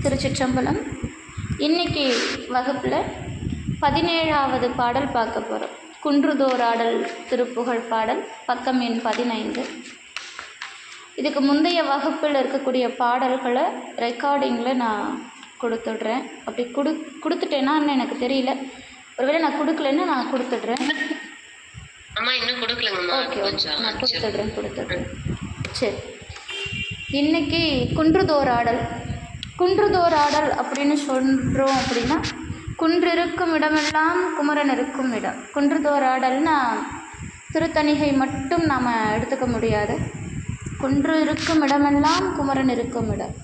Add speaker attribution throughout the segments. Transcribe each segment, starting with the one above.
Speaker 1: திருச்சிற்றம்பலம். இன்னைக்கு வகுப்பில் 17வது பாடல் பார்க்க போகிறோம். குன்றுதோறாடல் திருப்புகழ் பாடல், பக்கம் எண் 15. இதுக்கு முந்தைய வகுப்பில் இருக்கக்கூடிய பாடல்களை ரெக்கார்டிங்கில் நான் கொடுத்துட்றேன். அப்படி கொடுத்துட்டேன்னான்னு எனக்கு தெரியல. ஒருவேளை நான் கொடுக்கலன்னா நான் கொடுத்துட்றேன். ஓகே ஓகே, நான் கொடுத்துட்றேன். சரி, இன்னைக்கு குன்றுதோறாடல் அப்படின்னு சொல்கிறோம். அப்படின்னா குன்று இருக்கும் இடமெல்லாம் குமரன் இருக்கும் இடம். குன்றுதோறாடல்னா திருத்தணிகை மட்டும் நாம் எடுத்துக்க முடியாது. குன்று இருக்கும் இடமெல்லாம் குமரன் இருக்கும் இடம்.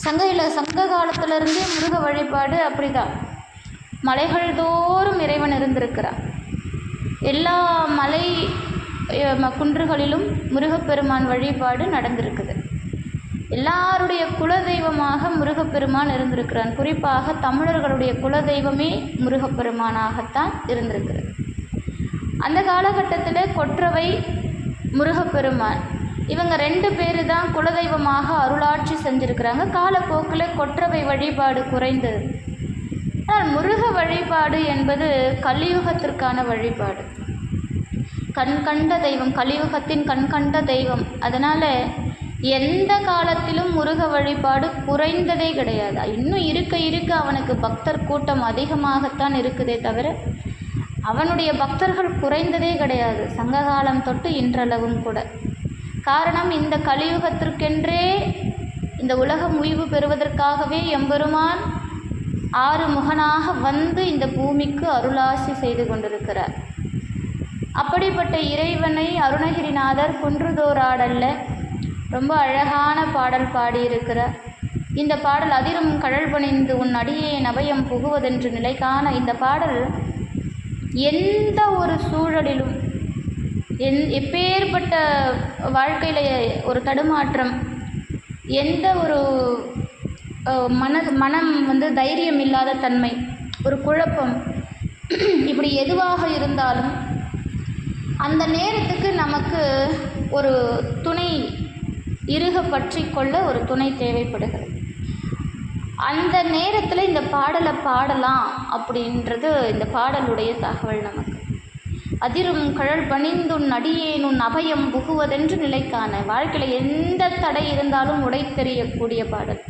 Speaker 1: சங்க காலத்திலிருந்தே முருக வழிபாடு அப்படிதான். மலைகள் தோறும் இறைவன் இருந்திருக்கிறார். எல்லா மலை குன்றுகளிலும் முருகப்பெருமான் வழிபாடு நடந்திருக்குது. எல்லாருடைய குலதெய்வமாக முருகப்பெருமான் இருந்திருக்கிறான். குறிப்பாக தமிழர்களுடைய குலதெய்வமே முருகப்பெருமானாகத்தான் இருந்திருக்கிறது. அந்த காலகட்டத்தில் கொற்றவை, முருகப்பெருமான், இவங்க 2 பேர் தான் குலதெய்வமாக அருளாட்சி செஞ்சுருக்கிறாங்க. காலப்போக்கில் கொற்றவை வழிபாடு குறைந்தது. ஆனால் முருக வழிபாடு என்பது கலியுகத்திற்கான வழிபாடு. கண்கண்ட தெய்வம், கலியுகத்தின் கண்கண்ட தெய்வம். அதனால் எந்த காலத்திலும் முருக வழிபாடு குறைந்ததே கிடையாது. இன்னும் இருக்க அவனுக்கு பக்தர் கூட்டம் அதிகமாகத்தான் இருக்குதே தவிர அவனுடைய பக்தர்கள் குறைந்ததே கிடையாது, சங்ககாலம் தொட்டு இன்றளவும் கூட. காரணம், இந்த கலியுகத்திற்கென்றே இந்த உலகம் உய்வு பெறுவதற்காகவே எம்பெருமான் 6 முகனாக வந்து இந்த பூமிக்கு அருளாசி செய்து கொண்டிருக்கிறார். அப்படிப்பட்ட இறைவனை அருணகிரிநாதர் குன்றுதோறாடல்ல ரொம்ப அழகான பாடல் பாடியிருக்கிறார். இந்த பாடல் அதிரும் கழல் பணிந்து உன் அடியேன் அபயம் புகுவதென்று நிலைக்கான இந்த பாடல் எந்த ஒரு சூழலிலும், எப்பேற்பட்ட வாழ்க்கையில் ஒரு தடுமாற்றம், எந்த ஒரு மனம் தைரியம் இல்லாத தன்மை, ஒரு குழப்பம், இப்படி எதுவாக இருந்தாலும் அந்த நேரத்துக்கு நமக்கு ஒரு துணை, இறுக பற்றி கொள்ள ஒரு துணை தேவைப்படுகிறது. அந்த நேரத்தில் இந்த பாடலை பாடலாம் அப்படின்றது இந்த பாடலுடைய தகவல் நமக்கு. அதிரும் கழல் பணிந்துன் அடியேனுன் அபயம் புகுவதென்று நிலைக்கான, வாழ்க்கையில் எந்த தடை இருந்தாலும் உடை தெரியக்கூடிய பாடல்.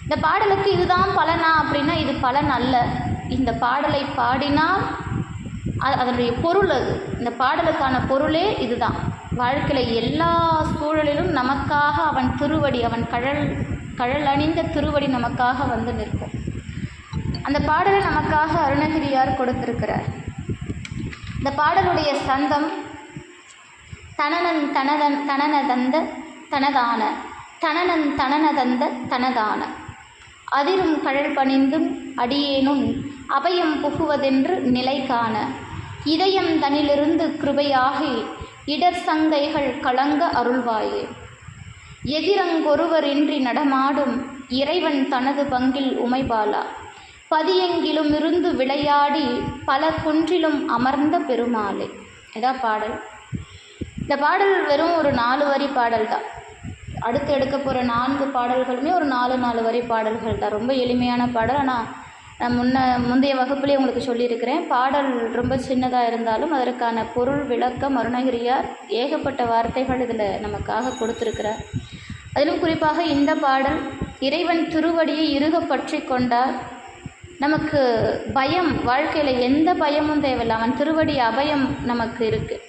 Speaker 1: இந்த பாடலுக்கு இதுதான் பலனா அப்படின்னா இது பலன் அல்ல. இந்த பாடலை பாடினால் அதனுடைய பொருள் அது. இந்த பாடலுக்கான பொருளே இதுதான். வாழ்க்கையில் எல்லா சூழலிலும் நமக்காக அவன் திருவடி, அவன் கழல் அணிந்த திருவடி நமக்காக வந்து நிற்கும். அந்த பாடலை நமக்காக அருணகிரியார் கொடுத்திருக்கிறார். இந்த பாடலுடைய சந்தம் தனனன் தனனதந்த தனதான, தனனன் தனனதந்த தனதான, அதிரும் கழல் பணிந்தும் அடியேனும் அபயம் புகுவதென்று நிலைக்கான, இதயம் தனிலிருந்து கிருபையாகி இடர் சங்கைகள் கலங்க அருள்வாயே, எதிரங்கொருவரின்றி நடமாடும் இறைவன் தனது பங்கில் உமைபாலா, பதியெங்கிலும் இருந்து விளையாடி பல குன்றிலும் அமர்ந்த பெருமாளே. இதான் பாடல். இந்த பாடல் வெறும் ஒரு 4 வரி பாடல் தான். அடுத்து எடுக்க போகிற 4 பாடல்களுமே ஒரு 4 வரி பாடல்கள் தான். ரொம்ப எளிமையான பாடல். ஆனால் நான் முந்தைய வகுப்புலேயே உங்களுக்கு சொல்லியிருக்கிறேன், பாடல் ரொம்ப சின்னதாக இருந்தாலும் அதற்கான பொருள் விளக்கம் அருணகிரியார் ஏகப்பட்ட வார்த்தைகள் இதில் நமக்காக கொடுத்துருக்கிறார். அதிலும் குறிப்பாக இந்த பாடல், இறைவன் திருவடியை இறுக பற்றி கொண்டால் நமக்கு பயம், வாழ்க்கையில் எந்த பயமும் தேவையில்லை, அவன் திருவடி அபயம் நமக்கு இருக்குது.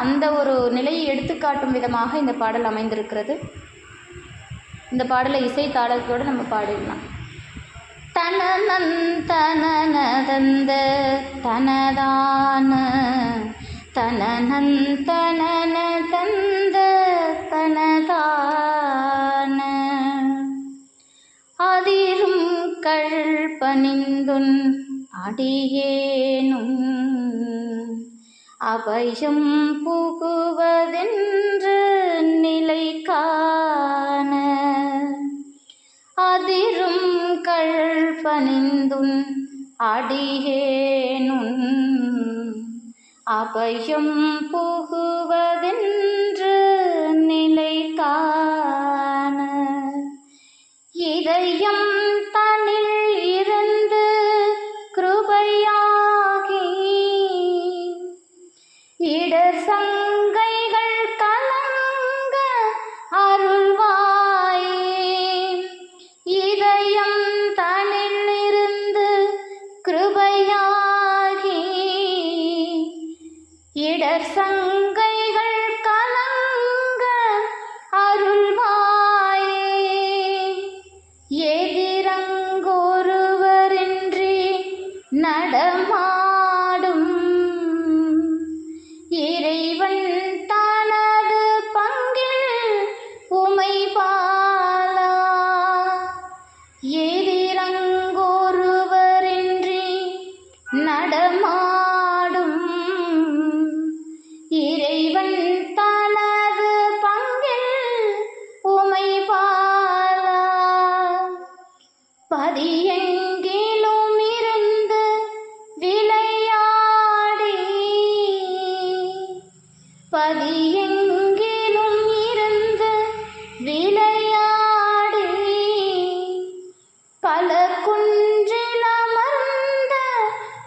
Speaker 1: அந்த ஒரு நிலையை எடுத்துக்காட்டும் விதமாக இந்த பாடல் அமைந்திருக்கிறது. இந்த பாடலை இசை தாளத்தோடு நம்ம பாடிடலாம். தனனன் தனனதந்த தனதான, தனனன் தனனதந்த தனதான, அதிரும் கழல் பணிந்துன் அடியேனும் அபயம் புகுவதென்று நிலைக்கான, அதிரும் கழல் பணிந்துன் அடியேனும் அபயம் புகுவதென்று நிலைக்கான, இத இதயம் தனில் இருந்து கிருபையாகி இடர் சங்கைகள் கலங்க அருள்வாயே. இதயம் தனில் இருந்து கிருபையாகி இடர் சங்கைகள் கலங்க அருள்வாயே. எதிரங்கொருவரின்றி நடமாடும் இறைவன் தனது பங்கில் உமை பாலா. எதிரங்கொருவரின்றி நடமாடும் இறைவன் தனது பங்கில் உமை பாலா. பதியெங்கிலும் இருந்து விளையாடி பதியெங்கிலும் இருந்து விளையாடி பல குன்றில் அமர்ந்த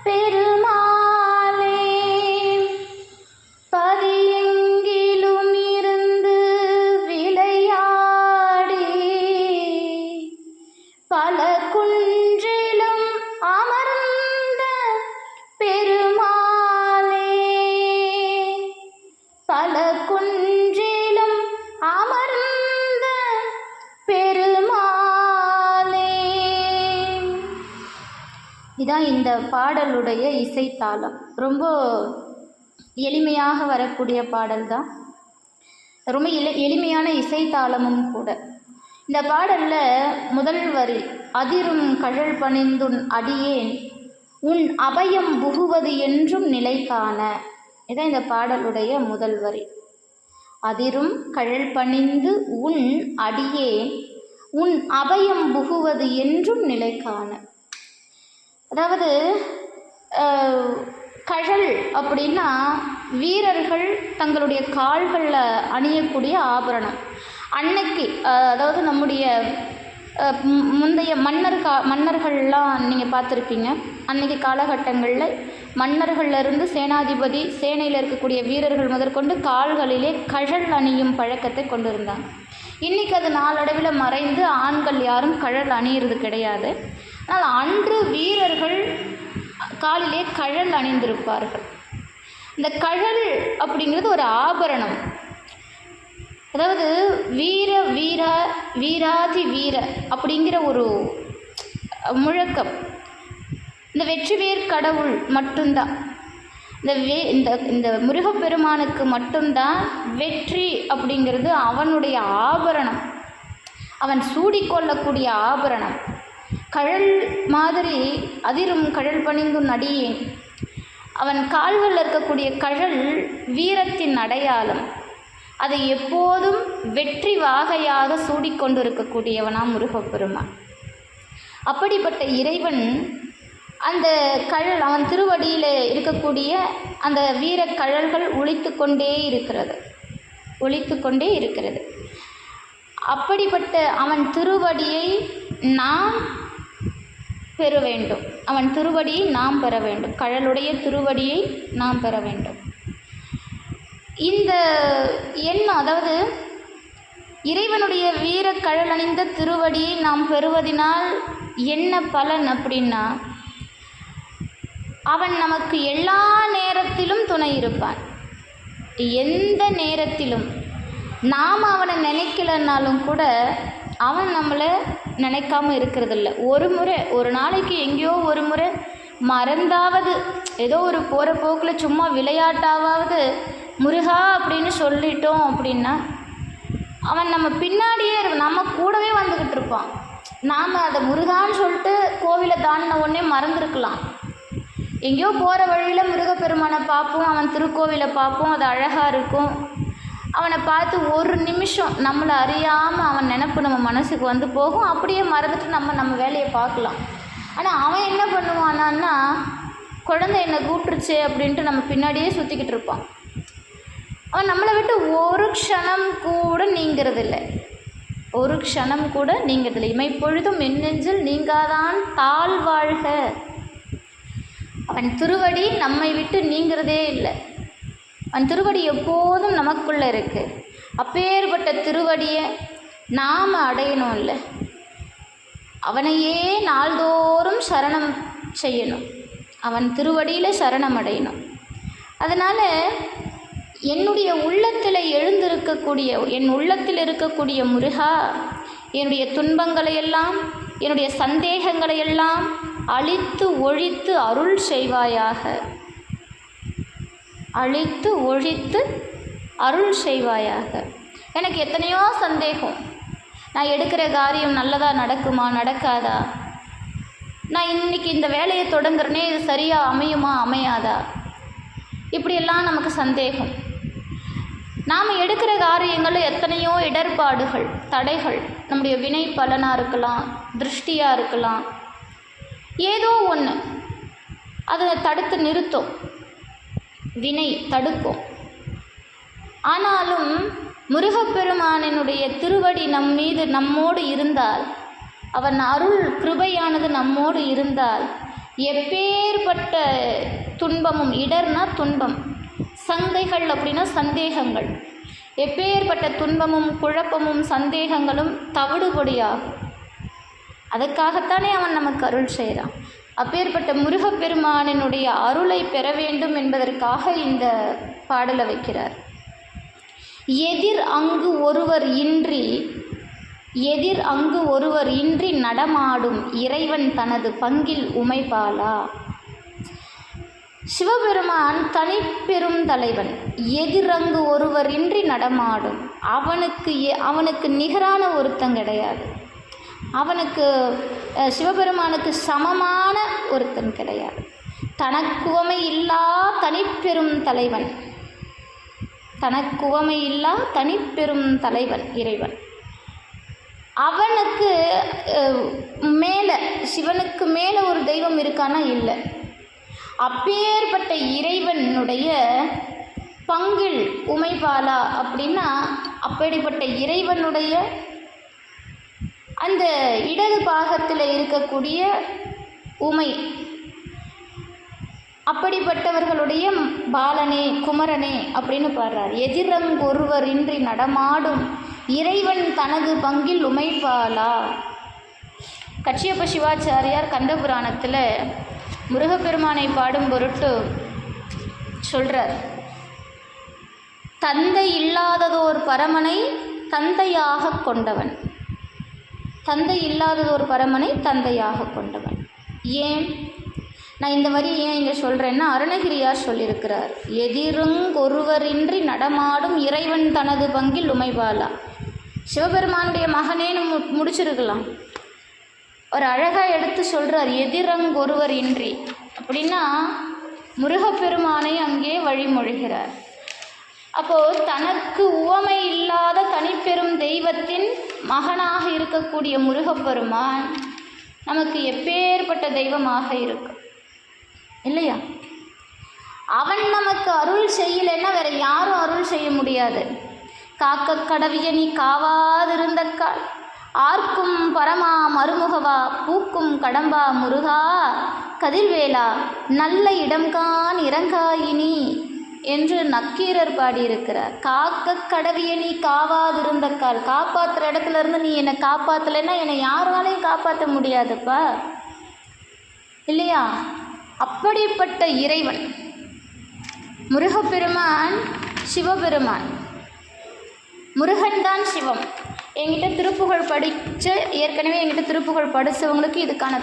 Speaker 1: பெருமாளே. பதியெங்கிலும் இருந்து விளையாடி பல குன்றிலும் அமர்ந்த பெருமாளே. பல குன்றிலும் அமர்ந்த பெருமாளே. இதான் இந்த பாடலுடைய இசைத்தாளம். ரொம்ப எளிமையாக வரக்கூடிய பாடல் தான், ரொம்ப எளிமையான இசைத்தாளமும் கூட. இந்த பாடலில் முதல் வரி, அதிரும் கழல் பணிந்துன் அடியேன் உன் அபயம் புகுவது என்றும் நிலை காண. இதான் இந்த பாடலுடைய முதல் வரி. அதிரும் கழல் பணிந்து உன் அடியேன் உன் அபயம் புகுவது என்றும் நிலை காண. அதாவது கழல் அப்படின்னா வீரர்கள் தங்களுடைய கால்களில் அணியக்கூடிய ஆபரணம். அன்னைக்கு அதாவது நம்முடைய முந்தைய மன்னர்கள்லாம் நீங்கள் பார்த்துருப்பீங்க. அன்றைக்கி காலகட்டங்களில் மன்னர்களிலிருந்து சேனாதிபதி, சேனையில் இருக்கக்கூடிய வீரர்கள் முதற்கொண்டு கால்களிலே கழல் அணியும் பழக்கத்தை கொண்டு இருந்தாங்க. இன்றைக்கி அது நாளடைவில் மறைந்து ஆண்கள் யாரும் கழல் அணியிறது கிடையாது. ஆனால் அன்று வீரர்கள் காலிலே கழல் அணிந்திருப்பார்கள். இந்த கழல் அப்படிங்கிறது ஒரு ஆபரணம். அதாவது வீராதி வீர அப்படிங்கிற ஒரு முழக்கம். இந்த வெற்றிவேர் கடவுள் மட்டும்தான், இந்த முருகப்பெருமானுக்கு மட்டும்தான் வெற்றி அப்படிங்கிறது அவனுடைய ஆபரணம், அவன் சூடிக்கொள்ளக்கூடிய ஆபரணம். கழல் மாதிரி அதிரும் கழல் பணிந்துன் அடியேன், அவன் கால்களில் இருக்கக்கூடிய கழல் வீரத்தின் அடையாளம். அதை எப்போதும் வெற்றி வாகையாக சூடிக்கொண்டு இருக்கக்கூடியவனாம் முருகப்பெருமான். அப்படிப்பட்ட இறைவன் அந்த கழல், அவன் திருவடியில் இருக்கக்கூடிய அந்த வீர கழல்கள் ஒலித்து கொண்டே இருக்கிறது. அப்படிப்பட்ட அவன் திருவடியை நாம் பெற வேண்டும். அவன் திருவடியை நாம் பெற வேண்டும். கழலுடைய திருவடியை நாம் பெற வேண்டும். இந்த எண்ணம், அதாவது இறைவனுடைய வீர கழல் அணிந்த திருவடியை நாம் பெறுவதனால் என்ன பலன் அப்படின்னா, அவன் நமக்கு எல்லா நேரத்திலும் துணை இருப்பான். எந்த நேரத்திலும் நாம் அவனை நினைக்கலன்னாலும் கூட அவன் நம்மளை நினைக்காம இருக்கிறதில்ல. ஒரு நாளைக்கு எங்கேயோ ஒரு முறை மறந்தாவது, ஏதோ ஒரு போகிற போக்கில் சும்மா விளையாட்டாவது முருகா அப்படின்னு சொல்லிட்டோம் அப்படின்னா அவன் நம்ம பின்னாடியே நம்ம கூடவே வந்துக்கிட்டு இருப்பான். நாம் அதை முருகான்னு சொல்லிட்டு கோவிலை தாண்டின உடனே மறந்துருக்கலாம். எங்கேயோ போகிற வழியில் முருகப்பெருமானை பார்ப்போம், அவன் திருக்கோவிலை பார்ப்போம், அது அழகாக இருக்கும். அவனை பார்த்து ஒரு நிமிஷம் நம்மளை அறியாமல் அவன் நினப்பு நம்ம மனசுக்கு வந்து போகும். அப்படியே மறந்துட்டு நம்ம வேலையை பார்க்கலாம். ஆனால் அவன் என்ன பண்ணுவானான்னா, குழந்தை என்னை கூப்பிட்டுருச்சு அப்படின்ட்டு நம்ம பின்னாடியே சுற்றிக்கிட்டு இருப்பான். அவன் நம்மளை விட்டு ஒரு க்ஷணம் கூட நீங்கிறதில்லை. ஒரு க்ஷணம் கூட நீங்கிறதில்லை. இமைப்பொழுதும் நெஞ்சில் நீங்காதான் தாழ்வாழ்க. அவன் திருவடி நம்மை விட்டு நீங்கிறதே இல்லை. அவன் திருவடி எப்போதும் நமக்குள்ளே இருக்குது. அப்பேற்பட்ட திருவடியை நாம் அடையணும் இல்லை, அவனையே நாள்தோறும் சரணம் செய்யணும், அவன் திருவடியில் சரணம் அடையணும். அதனால் என்னுடைய உள்ளத்தில் எழுந்திருக்கக்கூடிய, என் உள்ளத்தில் இருக்கக்கூடிய முருகா, என்னுடைய துன்பங்களையெல்லாம், என்னுடைய சந்தேகங்களையெல்லாம் அழித்து ஒழித்து அருள் செய்வாயாக. அழித்து ஒழித்து அருள் செய்வாயாக. எனக்கு எத்தனையோ சந்தேகம். நான் எடுக்கிற காரியம் நல்லதாக நடக்குமா நடக்காதா, நான் இன்றைக்கி இந்த வேலையை தொடங்குறனே இது சரியாக அமையுமா அமையாதா, இப்படியெல்லாம் நமக்கு சந்தேகம். நாம் எடுக்கிற காரியங்களில் எத்தனையோ இடர்பாடுகள், தடைகள், நம்முடைய வினை பலனாக இருக்கலாம், திருஷ்டியாக இருக்கலாம், ஏதோ ஒன்று அதை தடுத்து நிறுத்தும், வினை தடுக்கும். ஆனாலும் முருகப்பெருமானினுடைய திருவடி நம் மீது நம்மோடு இருந்தால், அவன் அருள் கிருபையானது நம்மோடு இருந்தால், எப்பேற்பட்ட துன்பமும், இடர்னா துன்பம், சங்கைகள் அப்படின்னா சந்தேகங்கள், எப்பேற்பட்ட துன்பமும் குழப்பமும் சந்தேகங்களும் தவிடுபொடியாகும். அதுக்காகத்தானே அவன் நமக்கு அருள் செய்கிறான். அப்பேற்பட்ட முருகப்பெருமானினுடைய அருளை பெற வேண்டும் என்பதற்காக இந்த பாடலை வைக்கிறார். எதிர் அங்கு ஒருவர் இன்றி நடமாடும் இறைவன் தனது பங்கில் உமைபாலா. சிவபெருமான் தனிப்பெரும் தலைவன். எதிரங்கு ஒருவர் இன்றி நடமாடும், அவனுக்கு நிகரான ஒருத்தன் கிடையாது. சிவபெருமானுக்கு சமமான ஒருத்தன் கிடையாது. தனக்குவமை இல்லா தனிப்பெரும் தலைவன், தனக்குவமை இல்லா தனிப்பெரும் தலைவன் இறைவன். அவனுக்கு மேலே, சிவனுக்கு மேலே ஒரு தெய்வம் இருக்கானா? இல்லை. அப்பேற்பட்ட இறைவனுடைய பங்கில் உமைபாலா அப்படின்னா, அப்படிப்பட்ட இறைவனுடைய அந்த இடது பாகத்தில் இருக்கக்கூடிய உமை, அப்படிப்பட்டவர்களுடைய பாலனே குமரனே அப்படின்னு பாடுறார். எதிரங்கொருவர் இன்றி நடமாடும் இறைவன் தனது பங்கில் உமைபாலா. கச்சியப்ப சிவாச்சாரியார் கந்தபுராணத்தில் முருகப்பெருமானை பாடும் பொருட்டு சொல்கிறார். தந்தை இல்லாததோர் பரமனை தந்தையாக கொண்டவன், தந்தை இல்லாததோர் பரமனை தந்தையாக கொண்டவன். ஏன் நான் இந்த வரி ஏன் இங்கே சொல்கிறேன்னா, அருணகிரியார் சொல்லியிருக்கிறார். எதிரங்கொருவரின்றி நடமாடும் இறைவன் தனது பங்கில் உமைபாலா. சிவபெருமானுடைய மகனேன்னு முடிச்சிருக்கலாம். ஒரு அழகாக எடுத்து சொல்கிறார், எதிரங்கொருவர் இன்றி அப்படின்னா முருகப்பெருமானை அங்கே வழிமொழிகிறார். அப்போது தனக்கு உவமை இல்லாத தனிப்பெரும் தெய்வத்தின் மகனாக இருக்கக்கூடிய முருகப்பெருமான் நமக்கு எப்பேற்பட்ட தெய்வமாக இருக்கும் இல்லையா? அவன் நமக்கு அருள் செய்யலைன்னா வேற யாரும் அருள் செய்ய முடியாது. காக்க கடவிய நீ காவாதிருந்த கால் ஆர்க்கும் பரமா மருமுகவா பூக்கும் கடம்பா முருகா கதிர்வேலா நல்ல இடம்கான் இறங்காயினி என்று நக்கீரர் பாடியிருக்கிறார். காக்க கடவிய நீ காவாதிருந்த கால், காப்பாற்றுற இடத்துல இருந்து நீ என்னை காப்பாற்றலைன்னா என்னை யாராலையும் காப்பாற்ற முடியாதுப்பா இல்லையா? அப்படிப்பட்ட இறைவன் முருகப்பெருமான், சிவபெருமான். முருகன்தான் சிவம். என்கிட்ட திருப்புகழ் ஏற்கனவே என்கிட்ட திருப்புகழ் படித்தவங்களுக்கு இதுக்கான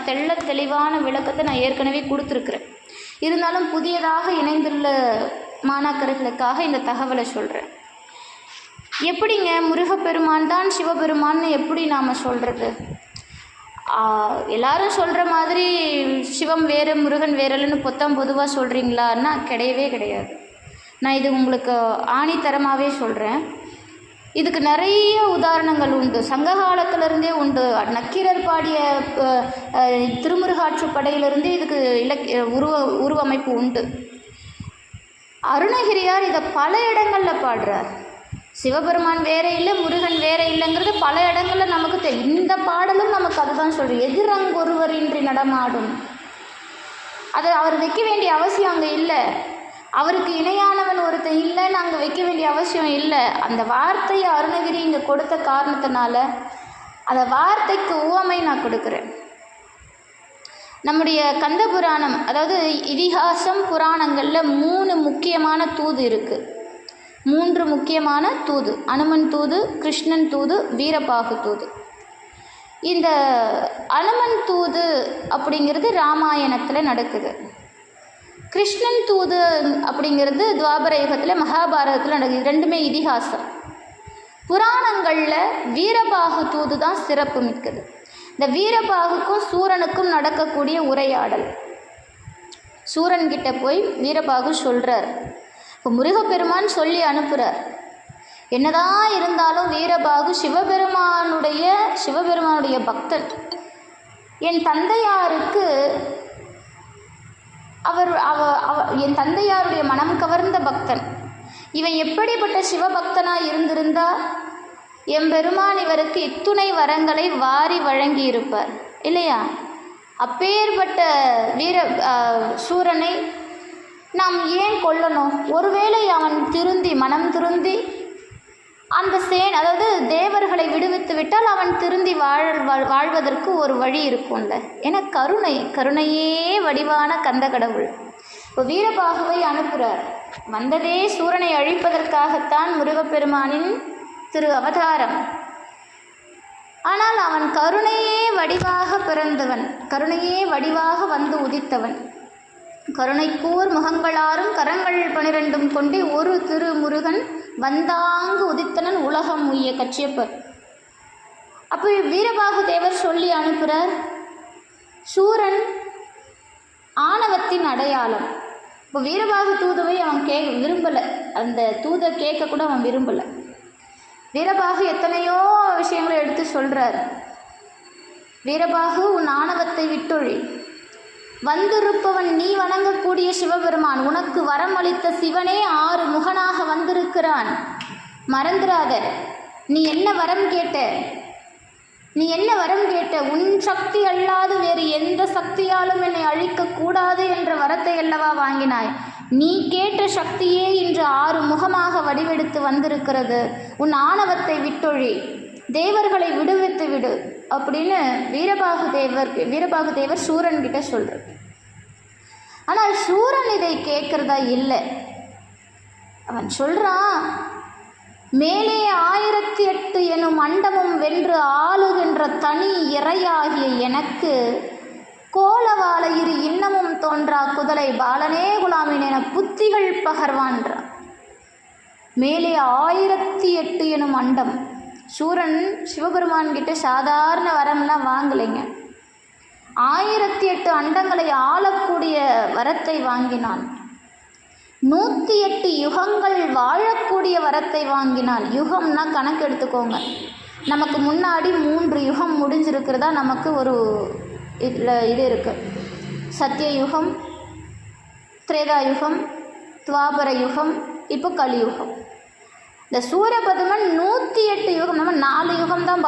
Speaker 1: தெளிவான விளக்கத்தை நான் ஏற்கனவே கொடுத்துருக்குறேன். இருந்தாலும் புதியதாக இணைந்துள்ள மாணாக்கர்களுக்காக இந்த தகவலை சொல்கிறேன். எப்படிங்க முருகப்பெருமான் தான் சிவபெருமான்னு எப்படி நாம் சொல்கிறது? எல்லாரும் சொல்கிற மாதிரி சிவம் வேறு முருகன் வேறல்னு பொதுவாக சொல்கிறீங்களான்னா கிடையவே கிடையாது. நான் இது உங்களுக்கு ஆணித்தரமாகவே சொல்கிறேன். இதுக்கு நிறைய உதாரணங்கள் உண்டு, சங்க காலத்திலிருந்தே உண்டு. நக்கீரர் பாடிய திருமுருகாற்றுப்படையிலிருந்தே இதுக்கு உருவமைப்பு உண்டு. அருணகிரியார் இதை பல இடங்களில் பாடுறார். சிவபெருமான் வேற இல்லை, முருகன் வேற இல்லைங்கிறது பல இடங்களில் நமக்கு தெரியும். இந்த பாடலும் நமக்கு அதுதான் சொல்கிறோம். எதிரங்கொருவரின்றி நடமாடும். அதை அவர் வைக்க வேண்டிய அவசியம் அங்கே இல்லை. அவருக்கு இணையானவன் ஒருத்தன் இல்லைன்னு அங்கே வைக்க வேண்டிய அவசியம் இல்லை. அந்த வார்த்தையை அருணகிரி இங்கே கொடுத்த காரணத்தினால அந்த வார்த்தைக்கு உவமை நான் கொடுக்குறேன். நம்முடைய கந்த புராணம், அதாவது இதிகாசம் புராணங்களில் 3 முக்கியமான தூது இருக்குது. 3 முக்கியமான தூது: அனுமன் தூது, கிருஷ்ணன் தூது, வீரபாகு தூது. இந்த அனுமன் தூது அப்படிங்கிறது ராமாயணத்தில் நடக்குது. கிருஷ்ணன் தூது அப்படிங்கிறது துவாபர யுகத்தில் மகாபாரதத்தில் நடக்குது. ரெண்டுமே இதிகாசம். புராணங்களில் வீரபாகு தூது தான் சிறப்பு மிக்கது. இந்த வீரபாகுக்கும் சூரனுக்கும் நடக்கக்கூடிய உரையாடல். சூரன்கிட்ட போய் வீரபாகு சொல்கிறார். இப்போ முருகப்பெருமான் சொல்லி அனுப்புகிறார். என்னதான் இருந்தாலும் வீரபாகு சிவபெருமானுடைய பக்தன். என் தந்தையாருக்கு என் தந்தையாருடைய மனம் கவர்ந்த பக்தன். இவன் எப்படிப்பட்ட சிவபக்தனாக இருந்திருந்தா எம்பெருமான் இவருக்கு இத்துணை வரங்களை வாரி வழங்கி இருப்பார் இல்லையா? அப்பேற்பட்ட சூரனை நாம் ஏன் கொல்லணும்? ஒருவேளை அவன் மனம் திருந்தி அந்த அதாவது தேவர்களை விடுவித்து விட்டால் அவன் திருந்தி வாழ்வதற்கு ஒரு வழி இருக்கும்ல. ஏன்னா கருணையே வடிவான கந்த கடவுள். இப்போ வீரபாகுவை அனுப்புகிறார். வந்ததே சூரனை அழிப்பதற்காகத்தான் முருகப்பெருமானின் திரு அவதாரம். ஆனால் அவன் கருணையே வடிவாக பிறந்தவன், கருணையே வடிவாக வந்து உதித்தவன். கருணைக்கூர் முகங்களாரும் கரங்கள் 12 கொண்டே ஒரு திருமுருகன் வந்தாங்கு உதித்தனன் உலகம் உய்ய கச்சியப்பர். அப்போ வீரபாகு தேவர் சொல்லி அனுப்புகிறார், சூரன் ஆணவத்தின் அடையாளம். இப்போ வீரபாகு தூதுவை அவன் விரும்பலை. அந்த தூதை கேட்க கூட அவன் விரும்பலை. வீரபாகு எத்தனையோ விஷயங்களை எடுத்து சொல்கிறார். வீரபாகு, உன் ஆணவத்தை விட்டொழி. வந்திருப்பவன் நீ வணங்கக்கூடிய சிவபெருமான். உனக்கு வரம் அளித்த சிவனே 6 முகனாக வந்திருக்கிறான். மறந்துடாத. நீ என்ன வரம் கேட்ட? உன் சக்தி அல்லாது வேறு எந்த சக்தியாலும் என்னை அழிக்கக்கூடாது என்ற வரத்தை அல்லவா வாங்கினாய். நீ கேட்ட சக்தியே இன்று 6 முகமாக வடிவெடுத்து வந்திருக்கிறது. உன் ஆணவத்தை விட்டொழி, தேவர்களை விடுவித்து விடு அப்படின்னு வீரபாகு தேவர் சூரன் கிட்ட சொல்றார். ஆனால் சூரன் இதை கேட்கறதா இல்லை. அவன் சொல்றான், மேலே 1008 எனும் அண்டமும் வென்று ஆளுகின்ற தனி இறையாகிய எனக்கு கோலவால இன்னமும் தோன்றா குதலை பாலனே குலாமின் என புத்திகள் பகர்வான்றான். மேலே 1008 எனும் அண்டம். சூரன் சிவபெருமான் கிட்ட சாதாரண வரம்லாம் வாங்கலைங்க. 1008 அண்டங்களை ஆளக்கூடிய வரத்தை வாங்கினான். 108 யுகங்கள் வாழக்கூடிய வரத்தை வாங்கினான். யுகம்னா கணக்கு எடுத்துக்கோங்க. நமக்கு முன்னாடி 3 யுகம் முடிஞ்சிருக்கிறதா நமக்கு ஒரு இது இருக்குது. சத்தியயுகம், திரேதாயுகம், துவாபர யுகம், இப்போ கலியுகம். இந்த சூரபதுமன் 108 யுகம், நம்ம 4 யுகம் தான்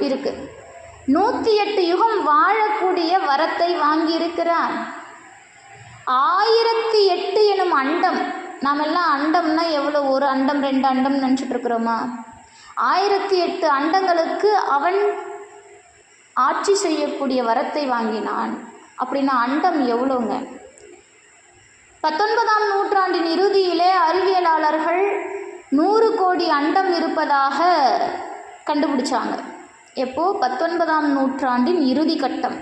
Speaker 1: இருக்குது. 108 யுகம் வாழக்கூடிய வரத்தை வாங்கியிருக்கிறான். 1008 எனும் அண்டம். நாமெல்லாம் அண்டம்னா எவ்வளோ, ஒரு அண்டம் 2 அண்டம் நினச்சிட்டு இருக்கிறோமா? 1008 அண்டங்களுக்கு அவன் ஆட்சி செய்யக்கூடிய வரத்தை வாங்கினான். அப்படின்னா அண்டம் எவ்வளோங்க? 19ஆம் நூற்றாண்டின் இறுதியிலே அறிவியலாளர்கள் 100 கோடி அண்டம் இருப்பதாக கண்டுபிடிச்சாங்க. எப்போ? 19ஆம் நூற்றாண்டின் இறுதி கட்டம்.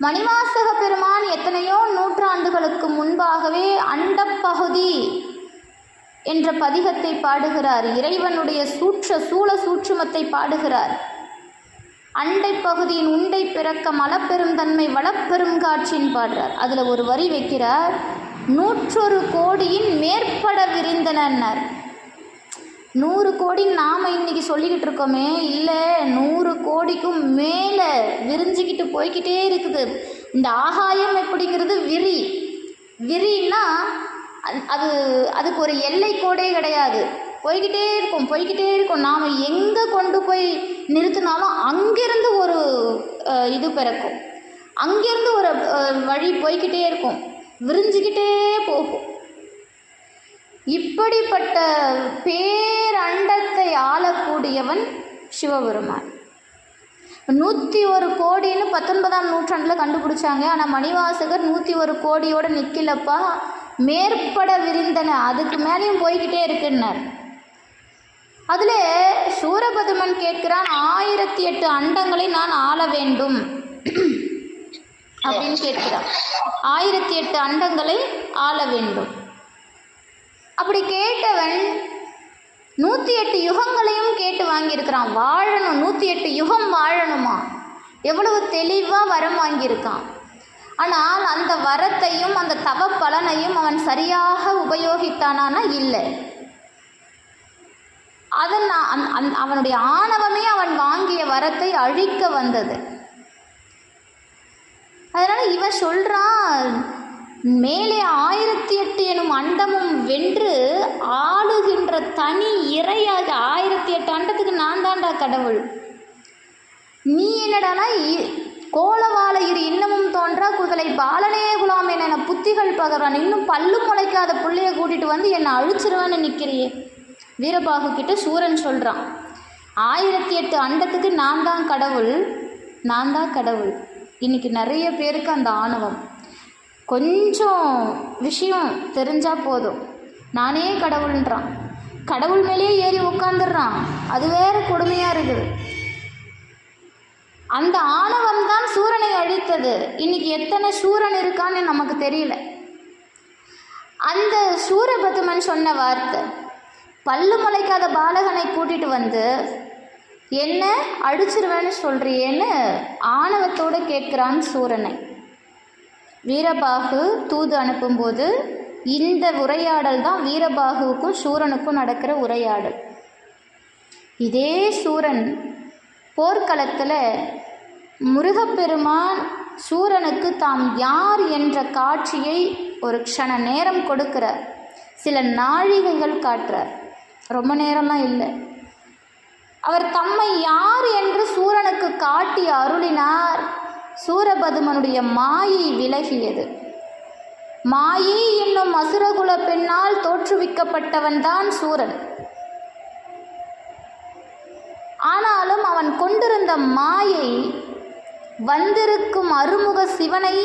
Speaker 1: மணிவாசக பெருமான் எத்தனையோ நூற்றாண்டுகளுக்கு முன்பாகவே அண்டப்பகுதி என்ற பதிகத்தை பாடுகிறார். இறைவனுடைய சூழ சூட்சுமத்தை பாடுகிறார். அண்டை பகுதியின் உண்டை பிறக்க மலப்பெரும் தன்மை வளப்பெரும் காட்சின்னு பாடுறார். அதில் ஒரு வரி வைக்கிறார், 101 கோடியின் மேற்பட விரிந்தனர். 100 கோடி நாம் இன்றைக்கி சொல்லிக்கிட்டு இருக்கோமே, இல்லை 100 கோடிக்கும் மேலே விரிஞ்சிக்கிட்டு போய்கிட்டே இருக்குது. இந்த ஆகாயம் எப்படிங்கிறது விரின்னா அதுக்கு ஒரு எல்லை கோடே கிடையாது. போய்கிட்டே இருக்கும். நாம் எங்கே கொண்டு போய் நிறுத்தினாலும் அங்கேருந்து ஒரு இது பிறக்கும், அங்கேருந்து ஒரு வழி போய்கிட்டே இருக்கும், விரிஞ்சிக்கிட்டே போகும். இப்படிப்பட்ட பேரண்டத்தை ஆளக்கூடியவன் சிவபெருமான். 101 கோடின்னு 19ஆம் நூற்றாண்டில் கண்டுபிடிச்சாங்க. ஆனால் மணிவாசகர் 101 கோடியோடு நிற்கலப்பா, மேற்பட விரிந்தன, அதுக்கு மேலேயும் போய்கிட்டே இருக்குன்னார். அதில் சூரபதுமன் கேட்கிறான், 1008 அண்டங்களை நான் ஆள வேண்டும் அப்படின்னு கேட்கிறான். 1008 அண்டங்களை ஆள வேண்டும். அப்படி கேட்டவன் 108 யுகங்களையும் கேட்டு வாங்கியிருக்கிறான். வாழணும், 108 யுகம் வாழணுமா, எவ்வளவு தெளிவாக வரம் வாங்கியிருக்கான். ஆனால் அந்த வரத்தையும் அந்த தவ பலனையும் அவன் சரியாக உபயோகித்தானா? இல்லை. அதன் அவனுடைய ஆணவமே அவன் வாங்கிய வரத்தை அழிக்க வந்தது. அதனால் இவன் சொல்கிறான், மேலே 1008 எனும் அண்டமும் வென்று ஆளுகின்ற தனி இறையாக 1008 அண்டத்துக்கு நான் தாண்டா கடவுள். நீ என்னடானா கோலவால இரு இன்னமும் தோன்றா குதலை பாலனே குலாம் என புத்திகள் பகரான், இன்னும் பல்லு முளைக்காத பிள்ளைய கூட்டிகிட்டு வந்து என்னை அழிச்சிருவேன்னு நிற்கிறியே. வீரபாகு கிட்ட சூரன் சொல்கிறான், 1008 அண்டத்துக்கு நான் தான் கடவுள். இன்றைக்கி நிறைய பேருக்கு அந்த ஆணவம். கொஞ்சம் விஷயம் தெரிஞ்சால் போதும், நானே கடவுள்ன்றான். கடவுள் மேலேயே ஏறி உட்காந்துடுறான். அது வேறு கொடுமையாக இருக்குது. அந்த ஆணவம் தான் சூரனை அழித்தது. இன்னைக்கு எத்தனை சூரன் இருக்கான்னு நமக்கு தெரியல. அந்த சூரபதுமன் சொன்ன வார்த்தை, பல்லு முளைக்காத பாலகனை கூட்டிகிட்டு வந்து என்ன அடிச்சிருவேன்னு சொல்கிறியேன்னு ஆணவத்தோடு கேட்குறான் சூரனை. வீரபாகு தூது அனுப்பும்போது இந்த உரையாடல் தான் வீரபாகுவுக்கும் சூரனுக்கும் நடக்கிற உரையாடல். இதே சூரன் போர்க்களத்தில் முருகப்பெருமான் சூரனுக்கு தாம் யார் என்ற காட்சியை ஒரு க்ஷண நேரம் கொடுக்கிறார். சில நாழிகைகள் காட்டுறார், ரொம்ப நேரம்லாம் இல்லை. அவர் தம்மை யார் என்று சூரனுக்கு காட்டி அருளினார். சூரபதுமனுடைய மாயை விலகியது. மாயை என்னும் அசுரகுல பெண்ணால் தோற்றுவிக்கப்பட்டவன்தான் சூரன். ஆனாலும் அவன் கொண்டிருந்த மாயை வந்திருக்கும் அருமுக சிவனை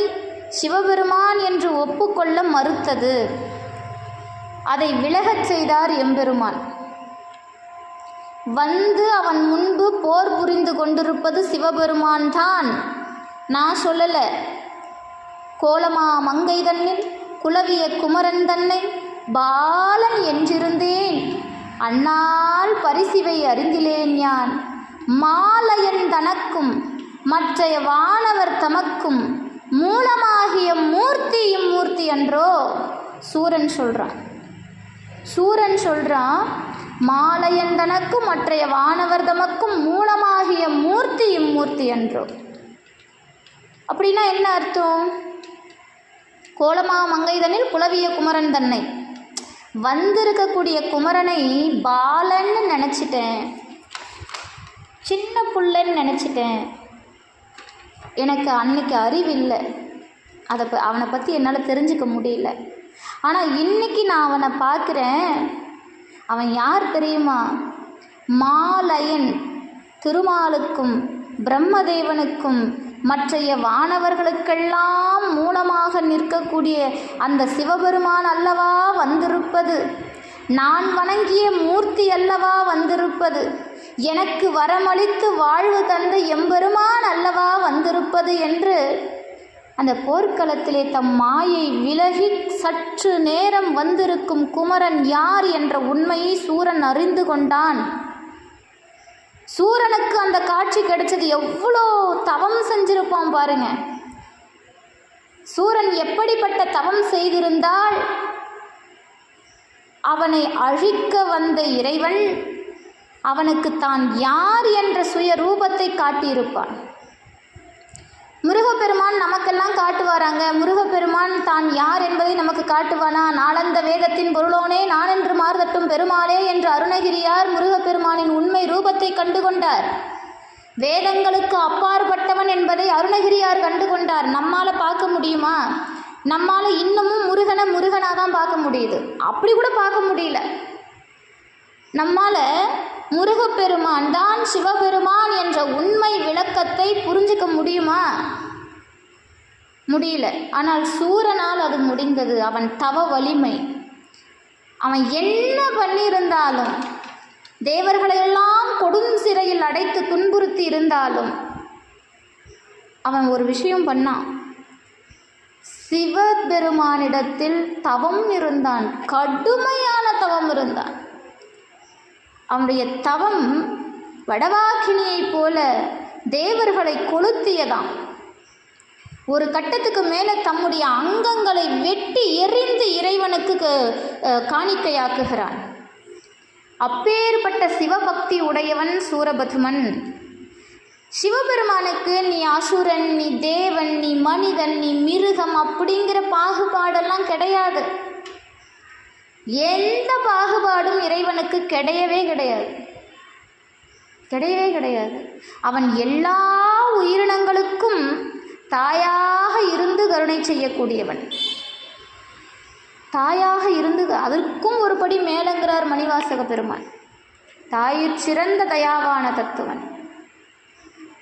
Speaker 1: சிவபெருமான் என்று ஒப்புக்கொள்ள மறுத்தது. அதை விலகச் செய்தார் எம்பெருமான். வந்து அவன் முன்பு போர் புரிந்து கொண்டிருப்பது சிவபெருமான் தான், நான் சொல்லலை. கோலமா மங்கை தன்னில் குலவிய குமரன் தன்னை பாலன் என்றிருந்தேன், அண்ணால் பரிசிவை அறிந்திலேன் யான், மாலையன் தனக்கும் மற்றைய வானவர் தமக்கும் மூலமாகிய மூர்த்தியும் மூர்த்தி அன்றோ. சூரன் சொல்கிறான், மாலையன் தனக்கும் மற்றைய வானவர் தமக்கும் மூலமாகிய மூர்த்தியும் மூர்த்தி அன்றோ. அப்படின்னா என்ன அர்த்தம்? கோலமா மங்கைதனில் குலவிய குமரன் தன்னை, வந்திருக்கக்கூடிய குமரனை பாலன்னு நினச்சிட்டேன், சின்ன புள்ளன்னு நினச்சிட்டேன். எனக்கு அன்னைக்கு அறிவில்லை, அவனை பற்றி என்னால் தெரிஞ்சுக்க முடியல. ஆனால் இன்னைக்கு நான் அவனை பார்க்குறேன். அவன் யார் தெரியுமா? மாலையன், திருமாலுக்கும் பிரம்மதேவனுக்கும் மற்றைய வானவர்களுக்கெல்லாம் மூலமாக நிற்கக்கூடிய அந்த சிவபெருமான் அல்லவா வந்திருப்பது, நான் வணங்கிய மூர்த்தி அல்லவா வந்திருப்பது, எனக்கு வரமளித்து வாழ்வு தந்த எம்பெருமான் அல்லவா வந்திருப்பது என்று அந்த போர்க்களத்திலே தம் மாயை விலகி சற்று நேரம் வந்திருக்கும் குமரன் யார் என்ற உண்மையை சூரன் அறிந்து கொண்டான். சூரனுக்கு அந்த காட்சி கிடைச்சது. எவ்வளோ தவம் செஞ்சிருப்பான் பாருங்க. சூரன் எப்படிப்பட்ட தவம் செய்திருந்தால் அவனை அழிக்க வந்த இறைவன் அவனுக்கு தான் யார் என்ற சுய ரூபத்தை காட்டியிருப்பான். முருகப்பெருமான் முருகப்பெருமான் நமக்கெல்லாம் காட்டுவாராங்க. முருகப்பெருமான் தான் யார் என்பதை நமக்கு காட்டுவானா? நாளந்த வேதத்தின் பொருளோனே நானென்று மாறுதட்டும் பெருமாளே என்று அருணகிரியார் முருகப்பெருமானின் உண்மை ரூபத்தை கண்டுகொண்டார். வேதங்களுக்கு அப்பாற்பட்டவன் என்பதை அருணகிரியார் கண்டுகொண்டார். நம்மால் பார்க்க முடியுமா? நம்மால் இன்னமும் முருகனாக தான் பார்க்க முடியுது. அப்படி கூட பார்க்க முடியல. நம்மால் முருகப்பெருமான் தான் சிவபெருமான் என்ற உண்மை விளக்கத்தை புரிஞ்சுக்க முடியுமா? முடியல. ஆனால் சூரனால் அது முடிந்தது. அவன் தவ வலிமை. அவன் என்ன பண்ணியிருந்தாலும், தேவர்களையெல்லாம் கொடும் சிறையில் அடைத்து துன்புறுத்தி இருந்தாலும் அவன் ஒரு விஷயம் பண்ணான். சிவபெருமானிடத்தில் தவம் இருந்தான். கடுமையான தவம் இருந்தான். அவனுடைய தவம் வடவாக்கினியைப் போல தேவர்களை கொளுத்தியதாம். ஒரு கட்டத்துக்கு மேலே தம்முடைய அங்கங்களை வெட்டி எறிந்து இறைவனுக்கு காணிக்கையாக்குகிறான். அப்பேற்பட்ட சிவபக்தி உடையவன் சூரபதுமன். சிவபெருமானுக்கு நீ அசுரன், நீ தேவன், நீ மனிதன், நீ மிருகம் அப்படிங்கிற பாகுபாடெல்லாம் கிடையாது. எந்த பாகுபாடும் இறைவனுக்கு கிடையவே கிடையாது. அவன் எல்லா உயிரினங்களுக்கும் தாயாக இருந்து கருணை செய்யக்கூடியவன். தாயாக இருந்து அதற்கும் ஒருபடி மேலங்கிறார் மணிவாசக பெருமான். தாயிற் சிறந்த தயாவான தத்துவன்.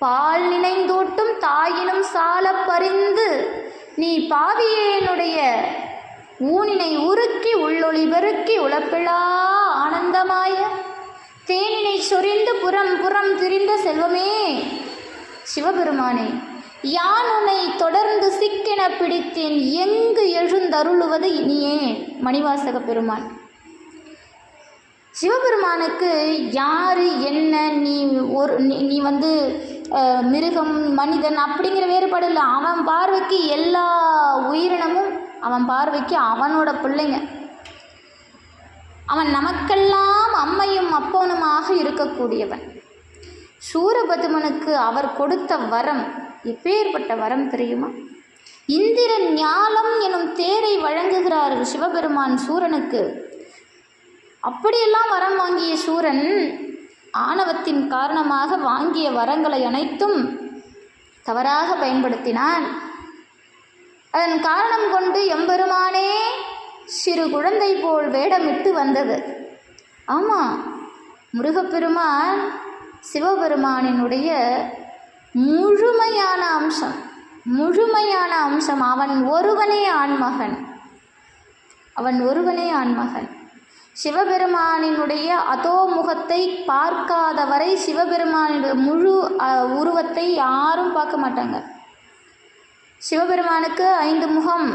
Speaker 1: பால் நினைந்தூட்டும் தாயினும் சால பறிந்து நீ பாவியேனுடைய ஊனினை உருக்கி உள்ளொளி பெருக்கி உழப்பிழா ஆனந்தமாய தேனினை சொரிந்து புறம் திரிந்த செல்வமே சிவபெருமானே, யான் உன்னை தொடர்ந்து சிக்கென பிடித்தேன், எங்கு எழுந்தருளுவது இனியே. மணிவாசக பெருமான். சிவபெருமானுக்கு யார் என்ன, நீ மிருகம் மனிதன் அப்படிங்கிற வேறுபாடு இல்லை. அவன் பார்வைக்கு எல்லா உயிரினமும் அவன் பார்வைக்கு அவனோட பிள்ளைங்க. அவன் நமக்கெல்லாம் அம்மையும் அப்பனுமாக இருக்கக்கூடியவன். சூரபதுமனுக்கு அவர் கொடுத்த வரம் எப்பேற்பட்ட வரம் தெரியுமா? இந்திரன் ஞாலம் எனும் தேரை வழங்குகிறார் சிவபெருமான் சூரனுக்கு. அப்படியெல்லாம் வரம் வாங்கிய சூரன் ஆணவத்தின் காரணமாக வாங்கிய வரங்களை அனைத்தும் தவறாக பயன்படுத்தினான். அதன் காரணம் கொண்டு எம்பெருமானே சிறு குழந்தை போல் வேடமிட்டு வந்தது. ஆமாம், முருகப்பெருமான் சிவபெருமானினுடைய முழுமையான அம்சம். அவன் ஒருவனே ஆண்மகன். சிவபெருமானினுடைய அதோமுகத்தை பார்க்காதவரை சிவபெருமானுடைய முழு உருவத்தை யாரும் பார்க்க மாட்டாங்க. சிவபெருமானுக்கு 5 முகம்.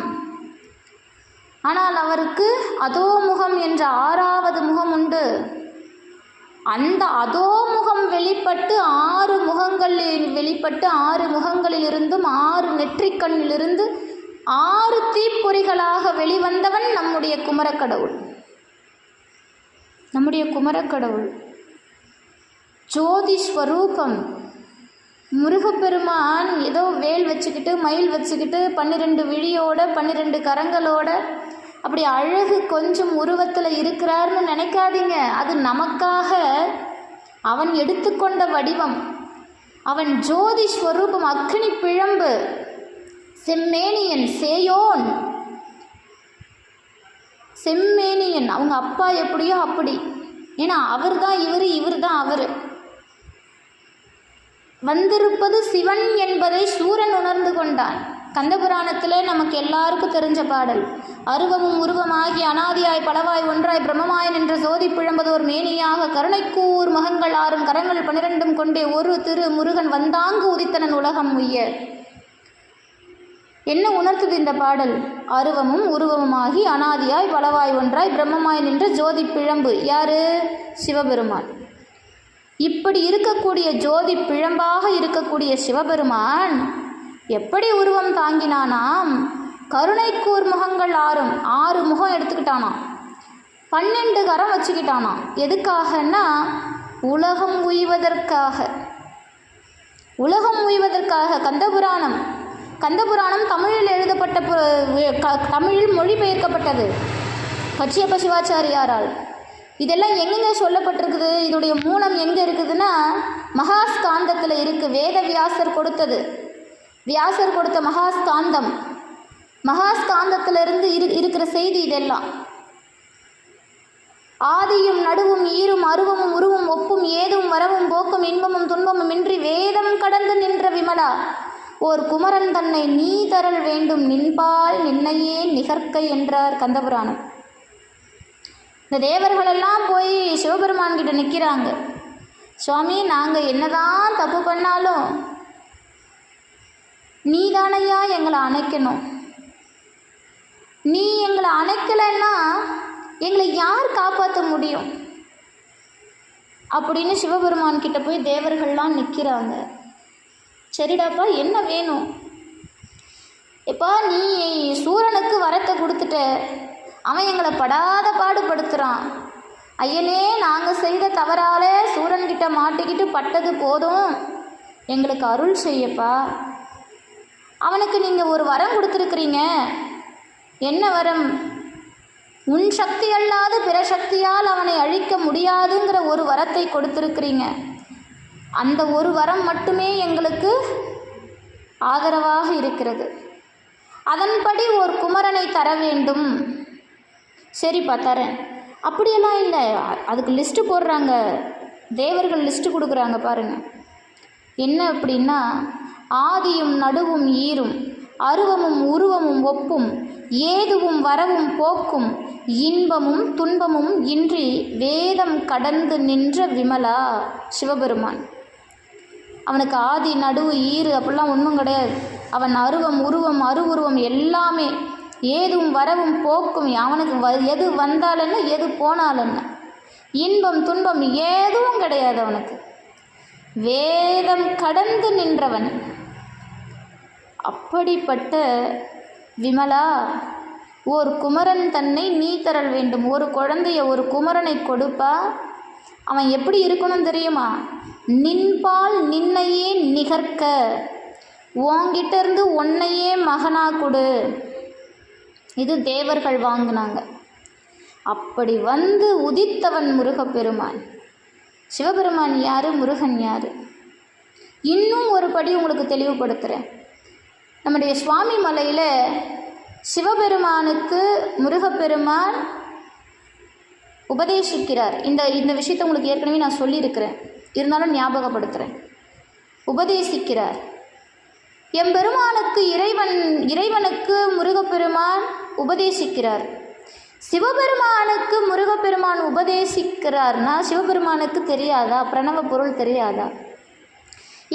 Speaker 1: ஆனால் அவருக்கு அதோமுகம் என்ற 6வது முகம் உண்டு. அந்த அதோமுகம் வெளிப்பட்டு 6 முகங்களிலிருந்தும் 6 நெற்றிக்கண்ணிலிருந்து 6 தீப்பொறிகளாக வெளிவந்தவன் நம்முடைய குமரக்கடவுள். ஜோதி ஸ்வரூபம். முருகப்பெருமான் ஏதோ வேல் வச்சுக்கிட்டு மயில் வச்சுக்கிட்டு 12 விழியோட 12 கரங்களோட அப்படி அழகு கொஞ்சம் உருவத்தில் இருக்கிறார்னு நினைக்காதீங்க. அது நமக்காக அவன் எடுத்துக்கொண்ட வடிவம். அவன் ஜோதி ஸ்வரூபம், அக்னி பிழம்பு, செம்மேனியன், செம்மேனியன். அவங்க அப்பா எப்படியோ அப்படி. ஏன்னா அவர் தான் இவர் தான் அவர். வந்திருப்பது சிவன் என்பதை சூரன் உணர்ந்து கொண்டான். கந்தபுராணத்தில் நமக்கு எல்லாருக்கும் தெரிஞ்ச பாடல். அருவமும் உருவமாகி அனாதியாய் பலவாய் ஒன்றாய் பிரம்மமாய் நின்ற சோதி பிழம்பதோர் மேனியாக கருணைக்கூர் மகங்கள் 6 கரங்கள் 12 கொண்டே ஒரு திரு முருகன் வந்தாங்கு உதித்தனன் உலகம் உய்ய. என்ன உணர்த்துது இந்த பாடல்? அருவமும் உருவமுமாகி அனாதியாய் பலவாய் ஒன்றாய் பிரம்மமாய் நின்ற ஜோதி பிழம்பு. யாரு? சிவபெருமான். இப்படி இருக்கக்கூடிய ஜோதி பிழம்பாக இருக்கக்கூடிய சிவபெருமான் எப்படி உருவம் தாங்கினானாம்? கருணைக்கூர் முகங்கள் 6 முகம் எடுத்துக்கிட்டானாம். 12 கரம் வச்சுக்கிட்டானாம். எதுக்காகன்னா உலகம் உய்வதற்காக. கந்தபுராணம் கந்தபுராணம் தமிழில் எழுதப்பட்ட தமிழில் மொழிபெயர்க்கப்பட்டது கச்சியப்ப சிவாச்சாரியாரால். இதெல்லாம் எங்கெங்கே சொல்லப்பட்டிருக்குது, இதோடைய மூலம் எங்கே இருக்குதுன்னா மகாஸ்காந்தத்தில் இருக்குது. வேத வியாசர் கொடுத்தது, வியாசர் கொடுத்த மகாஸ்காந்தம், மகாஸ்காந்தத்திலிருந்து இருக்கிற செய்தி இதெல்லாம். ஆதியும் நடுவும் ஈரும் அருவமும் உருவும் ஒப்பும் ஏதும் வரவும் போக்கும் இன்பமும் துன்பமும் இன்றி வேதம் கடந்து நின்ற விமலா, ஓர் குமரன் தன்னை நீ தரல் வேண்டும் நின்பால் நின்னையே நிகர்க்க என்றார் கந்தபுராணம். இந்த தேவர்களெல்லாம் போய் சிவபெருமான் கிட்ட நிற்கிறாங்க. சுவாமி, நாங்கள் என்னதான் தப்பு பண்ணாலும் நீ தானையா எங்களை அணைக்கணும். நீ எங்களை அணைக்கலைன்னா எங்களை யார் காப்பாற்ற முடியும் அப்படின்னு சிவபெருமான் கிட்ட போய் தேவர்கள்லாம் நிற்கிறாங்க. சரிடாப்பா, என்ன வேணும்? எப்பா, நீ சூரனுக்கு வரத்தை கொடுத்துட்ட, அவன் எங்களை படாத பாடுபடுத்துகிறான். ஐயனே, நாங்கள் செய்த தவறால சூரன்கிட்ட மாட்டிக்கிட்டு பட்டது போதும், எங்களுக்கு அருள் செய்யப்பா. அவனுக்கு நீங்கள் ஒரு வரம் கொடுத்துருக்குறீங்க. என்ன வரம்? உன் சக்தி அல்லாது பிற சக்தியால் அவனை அழிக்க முடியாதுங்கிற ஒரு வரத்தை கொடுத்துருக்குறீங்க. அந்த ஒரு வரம் மட்டுமே எங்களுக்கு ஆதரவாக இருக்கிறது. அதன்படி ஒரு குமரனை தர வேண்டும். சரிப்பா, தரேன். அப்படியெல்லாம் இல்லை, அதுக்கு லிஸ்ட்டு போடுறாங்க தேவர்கள், லிஸ்ட்டு கொடுக்குறாங்க பாருங்கள். என்ன அப்படின்னா, ஆதியும் நடுவும் ஈரும் அருவமும் உருவமும் ஒப்பும் ஏதுவும் வரவும் போக்கும் இன்பமும் துன்பமும் இன்றி வேதம் கடந்து நின்ற விமலா சிவபெருமான். அவனுக்கு ஆதி நடுவு ஈறு அப்படிலாம் ஒன்றும் கிடையாது. அவன் அருவம் உருவம் அருவுருவம் எல்லாமே, ஏதும் வரவும் போக்கும். அவனுக்கு எது வந்தாலென்ன எது போனாலென்ன, இன்பம் துன்பம் ஏதுவும் கிடையாது அவனுக்கு. வேதம் கடந்து நின்றவன். அப்படிப்பட்ட விமலா, ஓர் குமரன் தன்னை நீ தரல் வேண்டும். ஒரு குழந்தைய, ஒரு குமரனை கொடுப்பா. அவன் எப்படி இருக்கணும் தெரியுமா? நின்பால் நின்னையே நிகர்க்க, உன்கிட்ட இருந்து உன்னையே மகனா கொடு. இது தேவர்கள் வாங்கினாங்க. அப்படி வந்து உதித்தவன் முருகப்பெருமான். சிவபெருமான் யார், முருகன் யார்? இன்னும் ஒரு படி உங்களுக்கு தெளிவுபடுத்துகிறேன். நம்முடைய சுவாமி மலையில் சிவபெருமானுக்கு முருகப்பெருமான் உபதேசிக்கிறார். இந்த விஷயத்தை உங்களுக்கு ஏற்கனவே நான் சொல்லியிருக்கிறேன், இருந்தாலும் ஞாபகப்படுத்துகிறேன். உபதேசிக்கிறார். எம்பெருமானுக்கு இறைவனுக்கு முருகப்பெருமான் உபதேசிக்கிறார். சிவபெருமானுக்கு முருகப்பெருமான் உபதேசிக்கிறார்னா சிவபெருமானுக்கு தெரியாதா? பிரணவ பொருள் தெரியாதா?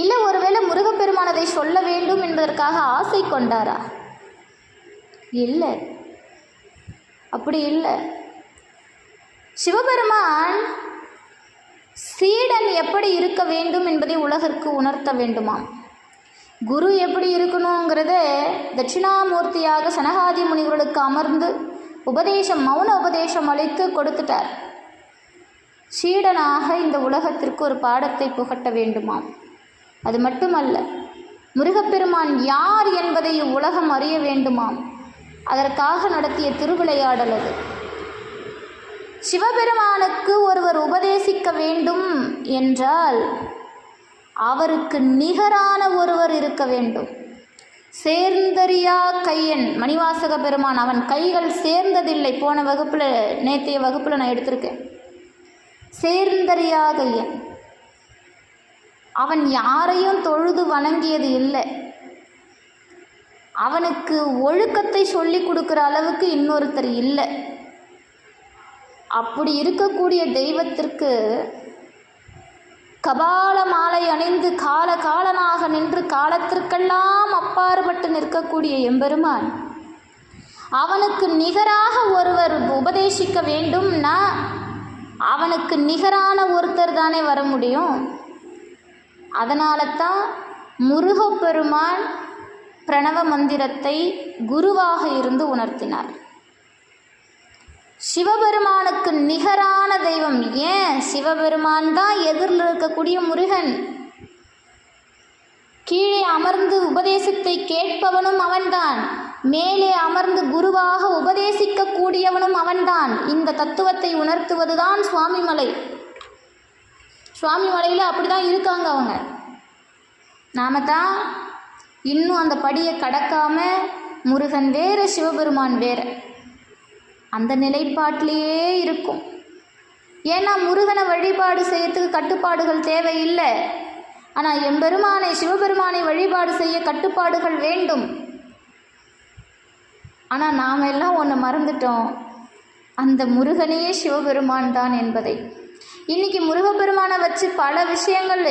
Speaker 1: இல்லை ஒருவேளை முருகப்பெருமான் அதை சொல்ல வேண்டும் என்பதற்காக ஆசை கொண்டாரா? இல்லை, அப்படி இல்லை. சிவபெருமான் சீடன் எப்படி இருக்க வேண்டும் என்பதை உலகிற்கு உணர்த்த வேண்டுமாம். குரு எப்படி இருக்கணுங்கிறத தட்சிணாமூர்த்தியாக சனகாதி முனிவர்களுக்கு அமர்ந்து உபதேசம், மௌன உபதேசம் அளித்து கொடுத்துட்டார். சீடனாக இந்த உலகத்திற்கு ஒரு பாடத்தை புகட்ட வேண்டுமாம். அது மட்டுமல்ல, முருகப்பெருமான் யார் என்பதை உலகம் அறிய வேண்டுமாம். அதற்காக நடத்திய திருவிளையாடல் அது. சிவபெருமானுக்கு ஒருவர் உபதேசிக்க வேண்டும் என்றால் அவருக்கு நிகரான ஒருவர் இருக்க வேண்டும். சேர்ந்தறியா கையன் மணிவாசக பெருமான், அவன் கைகள் சேர்ந்ததில்லை. போன வகுப்பில், நேற்றைய வகுப்பில் நான் எடுத்திருக்கேன். சேர்ந்தறியா கையன். அவன் யாரையும் தொழுது வணங்கியது இல்லை. அவனுக்கு ஒழுக்கத்தை சொல்லி கொடுக்குற அளவுக்கு இன்னொருத்தர் இல்லை. அப்படி இருக்கக்கூடிய தெய்வத்திற்கு கபால மாலை அணிந்து காலனாக நின்று காலத்திற்கெல்லாம் அப்பாற்பட்டு நிற்கக்கூடிய எம்பெருமான், அவனுக்கு நிகராக ஒருவர் உபதேசிக்க வேண்டும்னா அவனுக்கு நிகரான ஒருத்தர் தானே வர முடியும். அதனால தான் முருகப்பெருமான் பிரணவ மந்திரத்தை குருவாக இருந்து உணர்த்தினார். சிவபெருமானுக்கு நிகரான தெய்வம் ஏன்? சிவபெருமான் தான் எதிரில் இருக்கக்கூடிய முருகன். கீழே அமர்ந்து உபதேசத்தை சொல்வதை கேட்பவனும் அவன்தான், மேலே அமர்ந்து குருவாக உபதேசிக்க கூடியவனும் அவன்தான். இந்த தத்துவத்தை உணர்த்துவதுதான் சுவாமிமலை. சுவாமிமலையில் அப்படி தான் இருக்காங்க அவங்க. நாம தான் இன்னும் அந்த படியை கடக்காம முருகன் வேற சிவபெருமான் வேற அந்த நிலைப்பாட்டிலேயே இருக்கும். ஏன்னா முருகனை வழிபாடு செய்யறதுக்கு கட்டுப்பாடுகள் தேவையில்லை. ஆனால் எம்பெருமானை சிவபெருமானை வழிபாடு செய்ய கட்டுப்பாடுகள் வேண்டும். ஆனால் நாம் எல்லாம் ஒன்று மறந்துட்டோம், அந்த முருகனே சிவபெருமான் தான் என்பதை. இன்னைக்கு முருகப்பெருமானை வச்சு பல விஷயங்கள்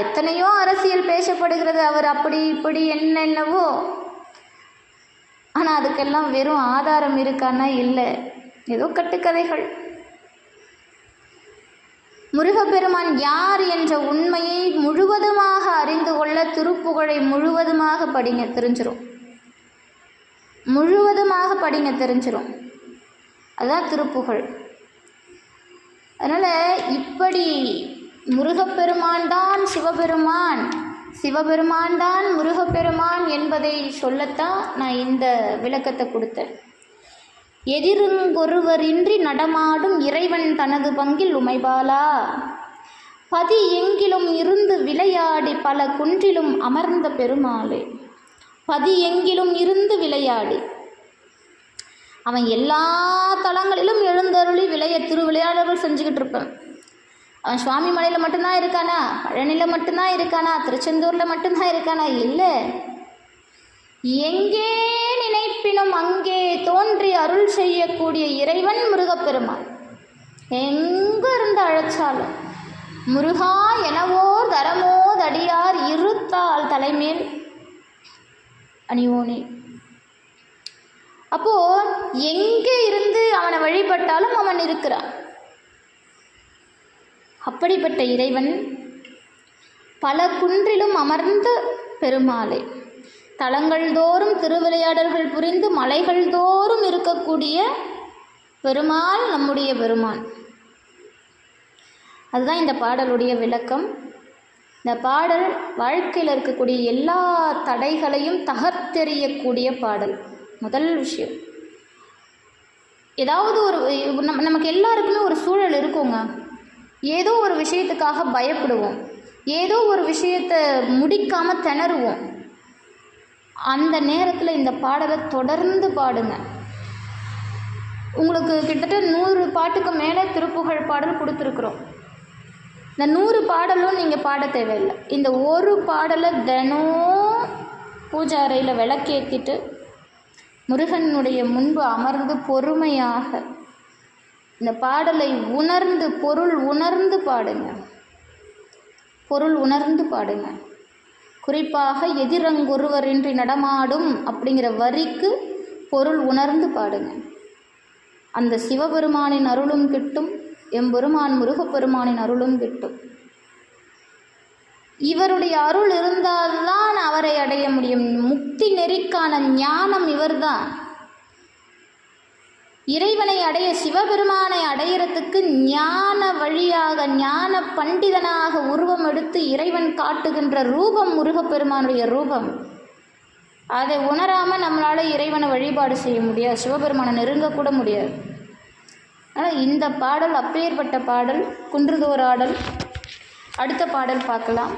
Speaker 1: எத்தனையோ அரசியல் பேசப்படுகிறது. அவர் அப்படி இப்படி என்னென்னவோ. ஆனால் அதுக்கெல்லாம் வெறும் ஆதாரம் இருக்கான்னா இல்லை, ஏதோ கட்டுக்கதைகள். முருகப்பெருமான் யார் என்ற உண்மையை முழுவதுமாக அறிந்து கொள்ள திருப்புகழை முழுவதுமாக படிங்க, தெரிஞ்சிடும். முழுவதுமாக படிங்க, தெரிஞ்சிடும். அதுதான் திருப்புகழ். அதனால் இப்படி முருகப்பெருமான் தான் சிவபெருமான், சிவபெருமான் தான் முருகப்பெருமான் என்பதை சொல்லத்தான் நான் இந்த விளக்கத்தை கொடுத்தேன். எதிருங்கொருவரின்றி நடமாடும் இறைவன் தனது பங்கில் உமைபாலா, பதி எங்கிலும் இருந்து விளையாடி பல குன்றிலும் அமர்ந்த பெருமாளே. பதி எங்கிலும் இருந்து விளையாடி, அவன் எல்லா தலங்களிலும் எழுந்தருளி திருவிளையாடல்கள் செஞ்சுக்கிட்டு இருப்பான். அவன் சுவாமி மலையில் மட்டும்தான் இருக்கானா, பழனியில் மட்டும்தான் இருக்கானா, திருச்செந்தூரில் மட்டும்தான் இருக்கானா? இல்லை, எங்கே நினைப்பினும் அங்கே தோன்றி அருள் செய்யக்கூடிய இறைவன் முருகப்பெருமான். எங்கே இருந்து அழைச்சாலும் முருகா எனவோ தரமோ தடியார் இருத்தால் தலைமேல் அணிவோனே. அப்போ எங்கே இருந்து அவனை வழிபட்டாலும் அவன் இருக்கிறான். அப்படிப்பட்ட இறைவன் பல குன்றிலும் அமர்ந்த பெருமாளே. தலங்கள் தோறும் திருவிளையாடல்கள் புரிந்து மலைகள் தோறும் இருக்கக்கூடிய பெருமாள் நம்முடைய பெருமான். அதுதான் இந்த பாடலுடைய விளக்கம். இந்த பாடல் வாழ்க்கையில் இருக்கக்கூடிய எல்லா தடைகளையும் தகர்த்தெறியக்கூடிய பாடல். முதல் விஷயம், ஏதாவது ஒரு நமக்கு எல்லாருக்குமே ஒரு சூழல் இருக்குங்க. ஏதோ ஒரு விஷயத்துக்காக பயப்படுவோம், ஏதோ ஒரு விஷயத்தை முடிக்காமல் திணறுவோம். அந்த நேரத்தில் இந்த பாடலை தொடர்ந்து பாடுங்க. உங்களுக்கு கிட்டத்தட்ட 100 பாட்டுக்கு மேலே திருப்புகழ் பாடல் கொடுத்துருக்குறோம். இந்த 100 பாடலும் நீங்கள் பாட தேவையில்லை. இந்த ஒரு பாடலை தினம் பூஜை அறையில் விளக்கேற்றிட்டு முருகனுடைய முன்பு அமர்ந்து பொறுமையாக இந்த பாடலை உணர்ந்து பொருள் உணர்ந்து பாடுங்க. பொருள் உணர்ந்து பாடுங்க. குறிப்பாக எதிரங்கொருவரின்றி நடமாடும் அப்படிங்கிற வரிக்கு பொருள் உணர்ந்து பாடுங்க. அந்த சிவபெருமானின் அருளும் கிட்டும், எம்பெருமான் முருகப்பெருமானின் அருளும் கிட்டும். இவருடைய அருள் இருந்தால்தான் அவரை அடைய முடியும். முக்தி நெறிக்கான ஞானம் இவர்தான். இறைவனை அடைய, சிவபெருமானை அடையிறதுக்கு ஞான வழியாக, ஞான பண்டிதனாக உருவம் எடுத்து இறைவன் காட்டுகின்ற ரூபம் முருகப்பெருமானுடைய ரூபம். அதை உணராமல் நம்மளால் இறைவனை வழிபாடு செய்ய முடியாது, சிவபெருமானை நெருங்கக்கூட முடியாது. ஆனால் இந்த பாடல் அப்பேற்பட்ட பாடல், குன்றுதோறாடல். அடுத்த பாடல் பார்க்கலாம்.